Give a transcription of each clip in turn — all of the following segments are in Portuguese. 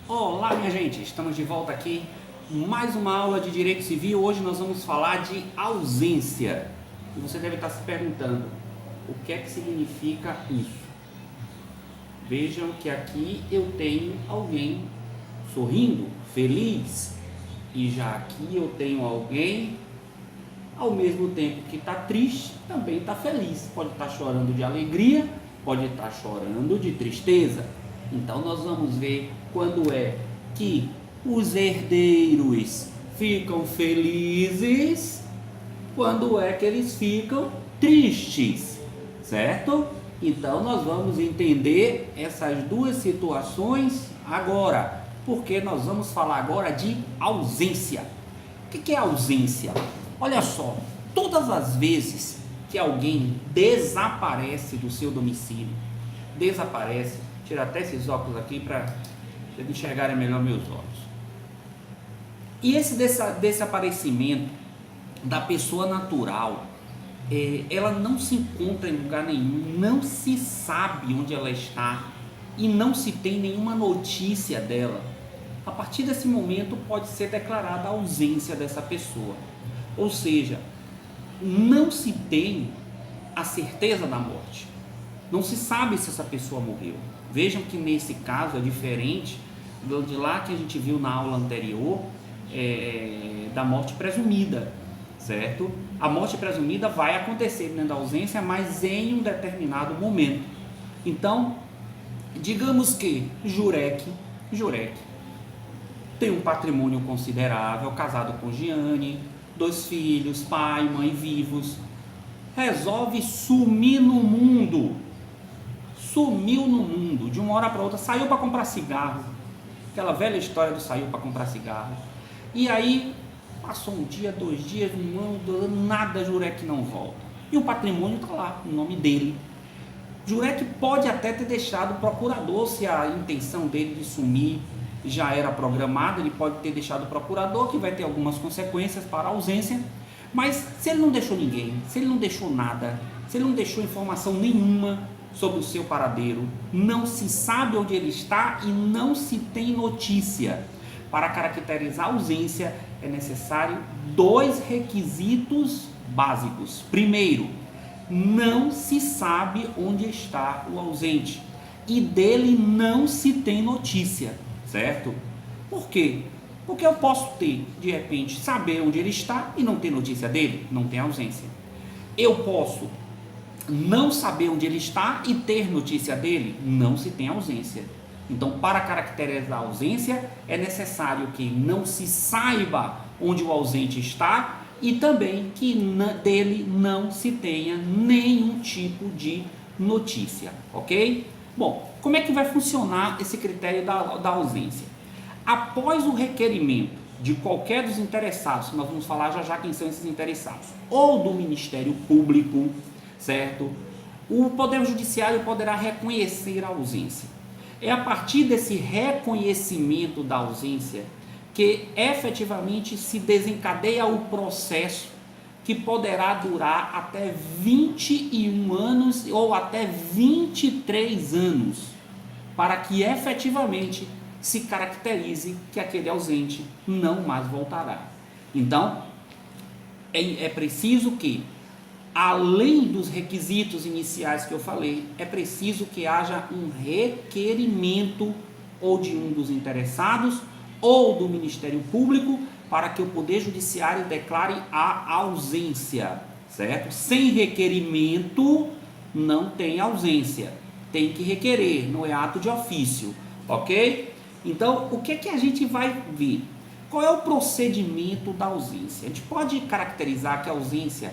Olá, minha gente, estamos de volta aqui, mais uma aula de Direito Civil. Hoje nós vamos falar de ausência. E você deve estar se perguntando, o que é que significa isso? Vejam que aqui eu tenho alguém sorrindo, feliz, e já aqui eu tenho alguém, ao mesmo tempo que está triste, também está feliz. Pode estar chorando de alegria, pode estar chorando de tristeza. Então nós vamos ver quando é que os herdeiros ficam felizes, quando é que eles ficam tristes, certo? Então nós vamos entender essas duas situações agora, porque nós vamos falar agora de ausência. O que é ausência? Olha só, todas as vezes que alguém desaparece do seu domicílio, desaparece, tira até esses óculos aqui para vocês enxergarem melhor meus olhos. E esse desaparecimento da pessoa natural, ela não se encontra em lugar nenhum, não se sabe onde ela está e não se tem nenhuma notícia dela. A partir desse momento pode ser declarada a ausência dessa pessoa. Ou seja, não se tem a certeza da morte. Não se sabe se essa pessoa morreu. Vejam que nesse caso é diferente de lá que a gente viu na aula anterior, da morte presumida, certo? A morte presumida vai acontecer dentro da ausência, mas em um determinado momento. Então, digamos que Jurek tem um patrimônio considerável, casado com Giane, 2 filhos, pai, mãe vivos, resolve sumir no mundo. Sumiu no mundo, de uma hora para outra, saiu para comprar cigarro, aquela velha história do saiu para comprar cigarro, e aí passou um dia, 2 dias, um ano, nada, Jurek não volta, e o patrimônio está lá, o nome dele. Jurek pode até ter deixado o procurador, se a intenção dele de sumir já era programada, ele pode ter deixado o procurador, que vai ter algumas consequências para a ausência, mas se ele não deixou ninguém, se ele não deixou nada, se ele não deixou informação nenhuma sobre o seu paradeiro, não se sabe onde ele está e não se tem notícia. Para caracterizar a ausência é necessário 2 requisitos básicos. Primeiro, não se sabe onde está o ausente e dele não se tem notícia, certo? Por quê? Porque eu posso ter, de repente, saber onde ele está e não ter notícia dele, não tem ausência. Eu posso não saber onde ele está e ter notícia dele, não se tem ausência. Então, para caracterizar a ausência, é necessário que não se saiba onde o ausente está e também que dele não se tenha nenhum tipo de notícia, ok? Bom, como é que vai funcionar esse critério da ausência? Após o requerimento de qualquer dos interessados, nós vamos falar já quem são esses interessados, ou do Ministério Público, certo? O Poder Judiciário poderá reconhecer a ausência. É a partir desse reconhecimento da ausência que efetivamente se desencadeia o processo, que poderá durar até 21 anos ou até 23 anos, para que efetivamente se caracterize que aquele ausente não mais voltará. Então, é preciso que, além dos requisitos iniciais que eu falei, é preciso que haja um requerimento ou de um dos interessados ou do Ministério Público para que o Poder Judiciário declare a ausência, certo? Sem requerimento não tem ausência, tem que requerer, não é ato de ofício, ok? Então, o que é que a gente vai ver? Qual é o procedimento da ausência? A gente pode caracterizar que a ausência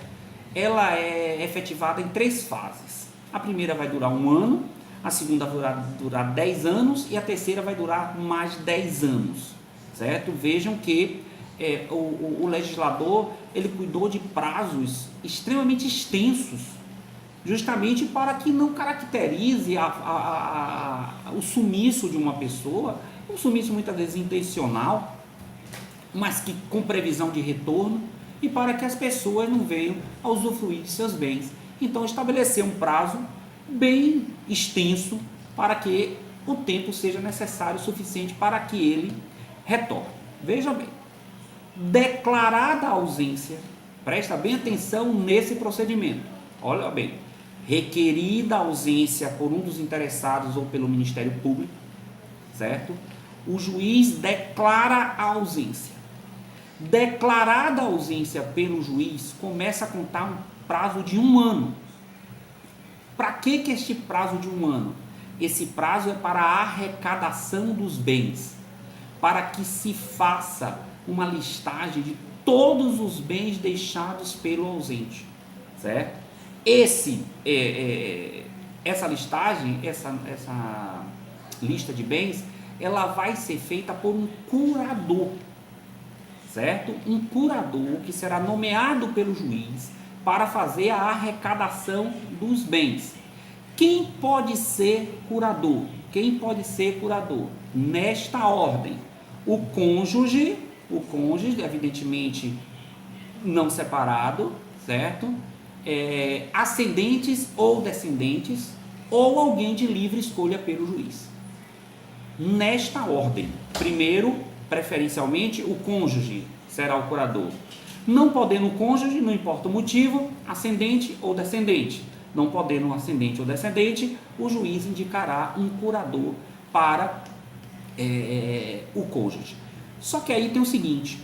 ela é efetivada em 3 fases. A primeira vai durar 1 ano, a segunda vai durar 10 anos e a terceira vai durar mais 10 anos, certo? Vejam que o legislador ele cuidou de prazos extremamente extensos, justamente para que não caracterize o sumiço de uma pessoa, um sumiço muitas vezes intencional, mas que com previsão de retorno, e para que as pessoas não venham a usufruir de seus bens. Então, estabelecer um prazo bem extenso para que o tempo seja necessário o suficiente para que ele retorne. Veja bem, declarada a ausência, presta bem atenção nesse procedimento, olha bem, requerida a ausência por um dos interessados ou pelo Ministério Público, certo? O juiz declara a ausência. Declarada a ausência pelo juiz, começa a contar um prazo de 1 ano. Para que este prazo de 1 ano? Esse prazo é para a arrecadação dos bens, para que se faça uma listagem de todos os bens deixados pelo ausente, certo? Essa listagem, essa lista de bens, ela vai ser feita por um curador, certo? Um curador que será nomeado pelo juiz para fazer a arrecadação dos bens. Quem pode ser curador? Quem pode ser curador? Nesta ordem: o cônjuge, evidentemente não separado, certo? Ascendentes ou descendentes, ou alguém de livre escolha pelo juiz. Nesta ordem: primeiro, preferencialmente, o cônjuge será o curador. Não podendo o cônjuge, não importa o motivo, ascendente ou descendente. Não podendo um ascendente ou descendente, o juiz indicará um curador para o cônjuge. Só que aí tem o seguinte: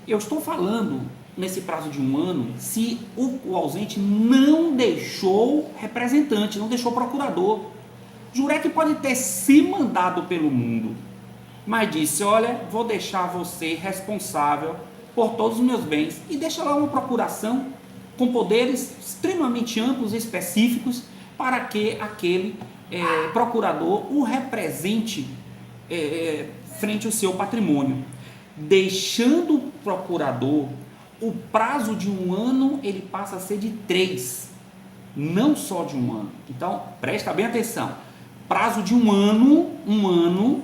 eu estou falando nesse prazo de 1 ano se o ausente não deixou representante, não deixou procurador. Jurek pode ter se mandado pelo mundo, mas disse: olha, vou deixar você responsável por todos os meus bens, e deixa lá uma procuração com poderes extremamente amplos e específicos para que aquele procurador o represente frente ao seu patrimônio. Deixando o procurador, o prazo de 1 ano ele passa a ser de 3, não só de 1 ano. Então, presta bem atenção: prazo de 1 ano,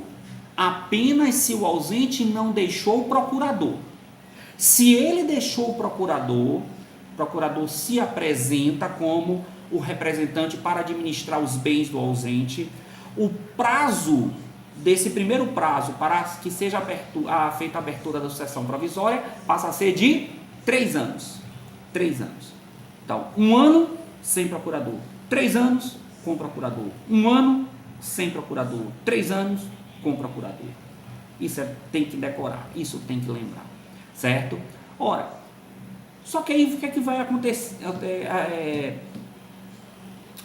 apenas se o ausente não deixou o procurador. Se ele deixou o procurador se apresenta como o representante para administrar os bens do ausente. O prazo desse primeiro prazo para que seja feita a abertura da sucessão provisória passa a ser de 3 anos. 3 anos. Então, 1 ano sem procurador, 3 anos com procurador, 1 ano sem procurador, 3 anos com procurador. Isso tem que decorar, isso tem que lembrar, certo? Ora, só que aí o que é que vai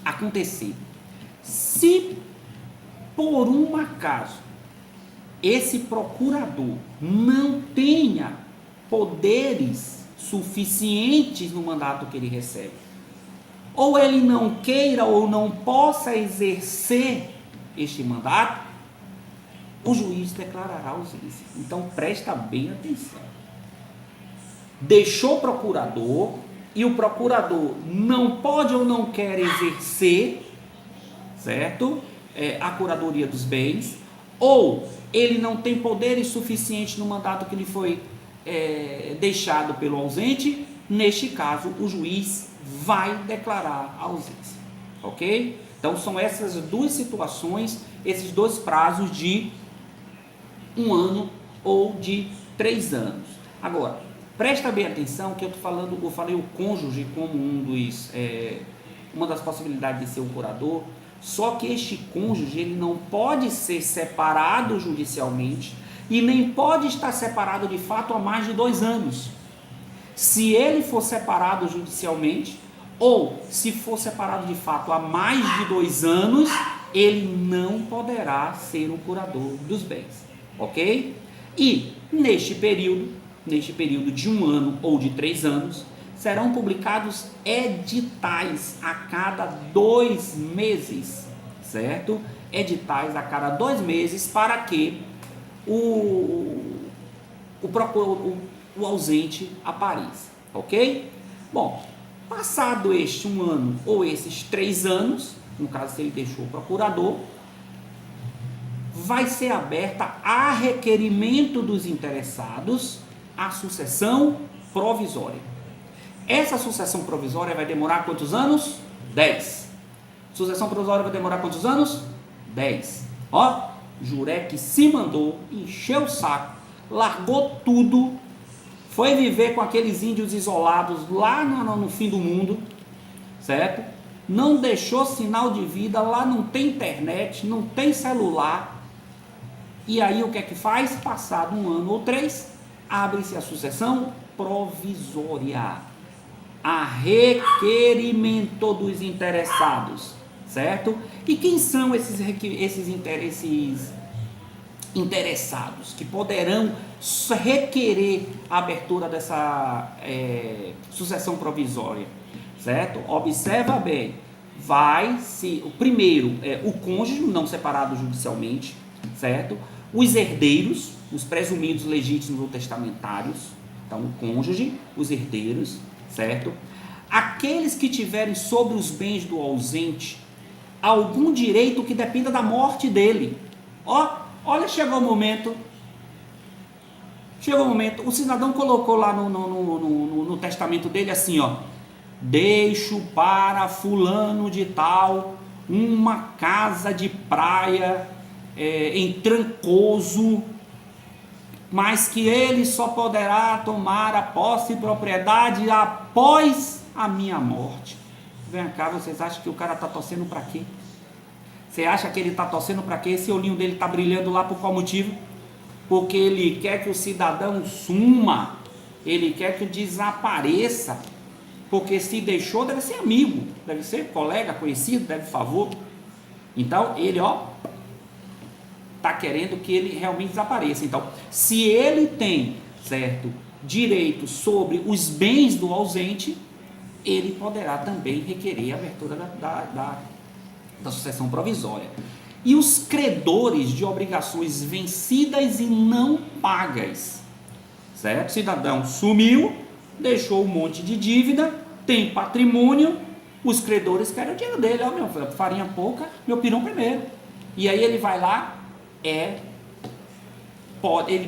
acontecer? Se por um acaso esse procurador não tenha poderes suficientes no mandato que ele recebe, ou ele não queira ou não possa exercer este mandato, o juiz declarará ausência. Então presta bem atenção. Deixou o procurador e o procurador não pode ou não quer exercer, certo? A curadoria dos bens, ou ele não tem poderes suficientes no mandato que lhe foi deixado pelo ausente. Neste caso, o juiz vai declarar a ausência, ok? Então são essas duas situações, esses dois prazos de 1 ano ou de 3 anos. Agora, presta bem atenção que eu falei o cônjuge como uma das possibilidades de ser um curador. Só que este cônjuge ele não pode ser separado judicialmente e nem pode estar separado de fato há mais de 2 anos. Se ele for separado judicialmente ou se for separado de fato há mais de 2 anos, ele não poderá ser um curador dos bens, ok? E neste período de 1 ano ou de 3 anos, serão publicados editais a cada 2 meses, certo? Editais a cada 2 meses para que o ausente apareça, ok? Bom, passado este 1 ano ou esses 3 anos, no caso se ele deixou o procurador, vai ser aberta a requerimento dos interessados a sucessão provisória. Essa sucessão provisória vai demorar quantos anos? 10. Sucessão provisória vai demorar quantos anos? 10. Ó, Jurek se mandou, encheu o saco, largou tudo, foi viver com aqueles índios isolados lá no fim do mundo, certo? Não deixou sinal de vida, lá não tem internet, não tem celular. E aí o que é que faz? Passado 1 ano ou 3, abre-se a sucessão provisória, a requerimento dos interessados, certo? E quem são esses interessados que poderão requerer a abertura dessa sucessão provisória, certo? Observa bem, o primeiro é o cônjuge não separado judicialmente, certo? Os herdeiros, os presumidos legítimos ou testamentários, então o cônjuge, os herdeiros, certo? Aqueles que tiverem sobre os bens do ausente algum direito que dependa da morte dele. Olha, chegou o momento, o cidadão colocou lá no testamento dele assim, ó: deixo para fulano de tal uma casa de praia em Trancoso, mas que ele só poderá tomar a posse e propriedade após a minha morte. Vem cá, vocês acham que o cara está torcendo para quê? Você acha que ele está torcendo para quê? Esse olhinho dele está brilhando lá por qual motivo? Porque ele quer que o cidadão suma, ele quer que desapareça, porque se deixou deve ser amigo, deve ser colega, conhecido, deve favor. Então ele está querendo que ele realmente desapareça. Então, se ele tem, certo, direito sobre os bens do ausente, ele poderá também requerer a abertura da sucessão provisória. E os credores de obrigações vencidas e não pagas, certo? Cidadão sumiu, deixou um monte de dívida, tem patrimônio, os credores querem o dinheiro dele, meu farinha pouca, meu pirão primeiro. E aí ele vai lá, ele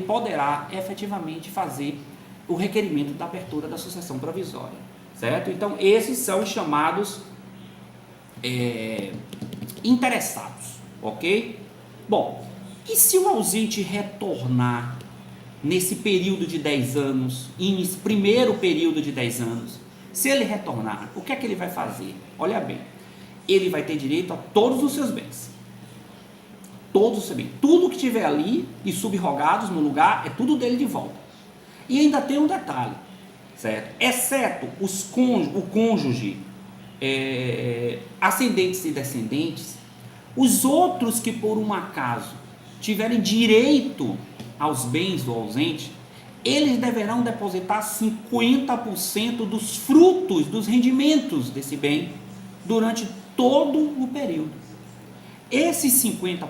poderá efetivamente fazer o requerimento da abertura da sucessão provisória, certo? Então esses são os chamados interessados, ok? Bom, e se o ausente retornar nesse período de 10 anos, primeiro período de 10 anos, se ele retornar, o que é que ele vai fazer? Olha bem, ele vai ter direito a todos os seus bens. Todos os seus bens. Tudo que tiver ali e subrogados no lugar, é tudo dele de volta. E ainda tem um detalhe, certo? Exceto o cônjuge, ascendentes e descendentes, os outros que por um acaso tiverem direito aos bens do ausente, eles deverão depositar 50% dos frutos, dos rendimentos desse bem durante todo o período. Esse 50%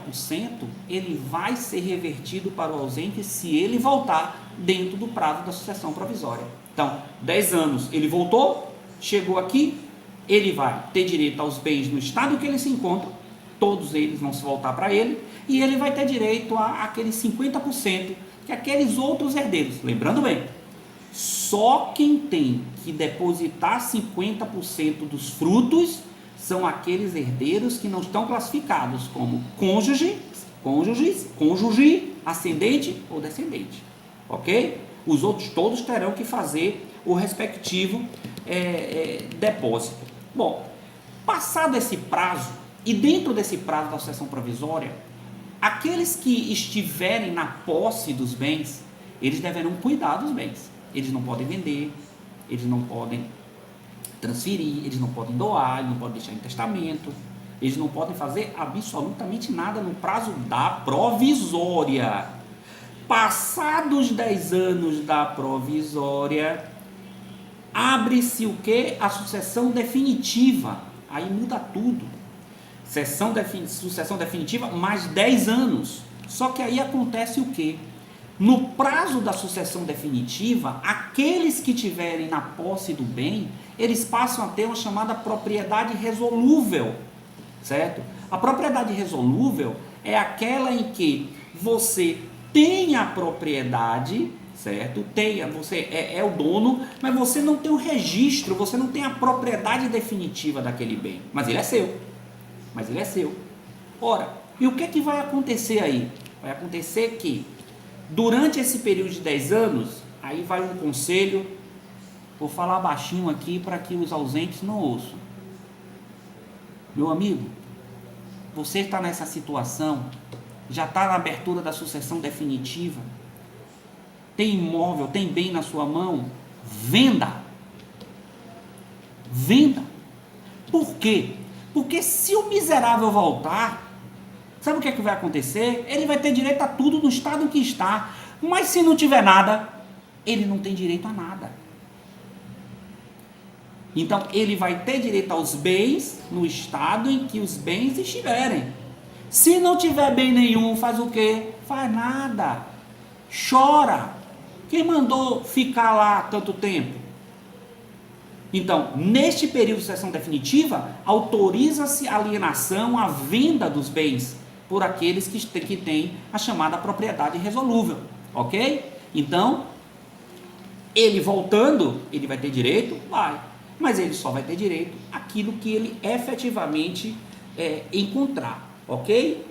ele vai ser revertido para o ausente se ele voltar dentro do prazo da sucessão provisória. Então, 10 anos ele voltou, chegou aqui, ele vai ter direito aos bens no estado que ele se encontra, todos eles vão se voltar para ele, e ele vai ter direito a aqueles 50% que aqueles outros herdeiros. Lembrando bem, só quem tem que depositar 50% dos frutos são aqueles herdeiros que não estão classificados como cônjuge, ascendente ou descendente, ok? Os outros todos terão que fazer o respectivo depósito. Bom, passado esse prazo, e dentro desse prazo da sucessão provisória, aqueles que estiverem na posse dos bens, eles deverão cuidar dos bens. Eles não podem vender, eles não podem transferir, eles não podem doar, eles não podem deixar em testamento, eles não podem fazer absolutamente nada no prazo da provisória. Passados 10 anos da provisória, abre-se o que? A sucessão definitiva. Aí muda tudo. Sucessão definitiva, mais 10 anos. Só que aí acontece o que? No prazo da sucessão definitiva, aqueles que tiverem na posse do bem, eles passam a ter uma chamada propriedade resolúvel, certo? A propriedade resolúvel é aquela em que você tem a propriedade, certo? Você é o dono, mas você não tem o registro, você não tem a propriedade definitiva daquele bem, mas ele é seu. Ora, E o que é que vai acontecer aí? Vai acontecer que, durante esse período de 10 anos, aí vai um conselho, vou falar baixinho aqui para que os ausentes não ouçam. Meu amigo, você está nessa situação, já está na abertura da sucessão definitiva, tem imóvel, tem bem na sua mão, venda. Venda. Por quê? Porque se o miserável voltar, sabe o que é que vai acontecer? Ele vai ter direito a tudo no estado em que está, mas se não tiver nada, ele não tem direito a nada. Então, ele vai ter direito aos bens no estado em que os bens estiverem. Se não tiver bem nenhum, faz o quê? Faz nada. Chora. Quem mandou ficar lá tanto tempo? Então, neste período de sucessão definitiva, autoriza-se a alienação, a venda dos bens por aqueles que têm a chamada propriedade irresolúvel. Ok? Então, ele voltando, ele vai ter direito? Vai. Mas ele só vai ter direito àquilo que ele efetivamente encontrar, ok?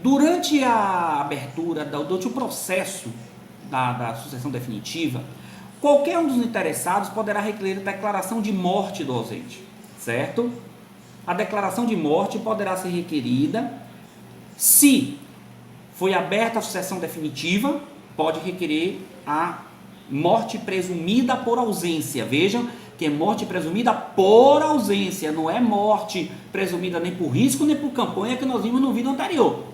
Durante a abertura, durante o processo da sucessão definitiva, qualquer um dos interessados poderá requerer a declaração de morte do ausente, certo? A declaração de morte poderá ser requerida se foi aberta a sucessão definitiva, pode requerer a morte presumida por ausência. Vejam que é morte presumida por ausência, não é morte presumida nem por risco nem por campanha que nós vimos no vídeo anterior.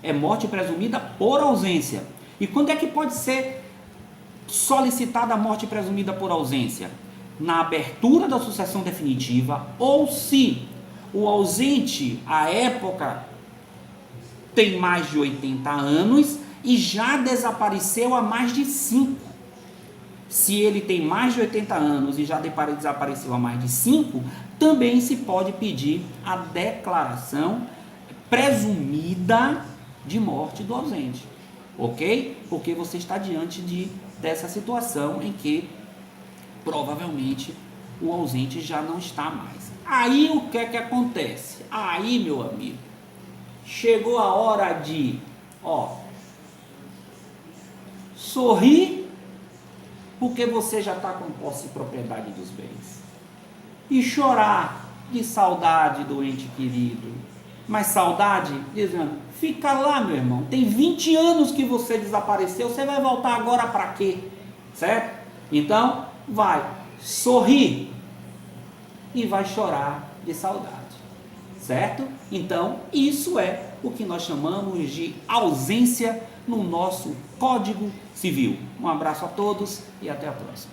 É morte presumida por ausência. E quando é que pode ser solicitada a morte presumida por ausência? Na abertura da sucessão definitiva, ou se o ausente, à época, tem mais de 80 anos e já desapareceu há mais de 5. Se ele tem mais de 80 anos e já desapareceu há mais de 5, também se pode pedir a declaração presumida de morte do ausente, ok? Porque você está diante dessa situação em que provavelmente o ausente já não está mais. Aí o que é que acontece? Aí, meu amigo, chegou a hora de sorrir, porque você já está com posse e propriedade dos bens, e chorar de saudade do ente querido. Mas saudade, dizendo, fica lá, meu irmão, tem 20 anos que você desapareceu, você vai voltar agora para quê? Certo? Então, vai sorrir e vai chorar de saudade, certo? Então, isso é o que nós chamamos de ausência no nosso Código Civil. Um abraço a todos e até a próxima.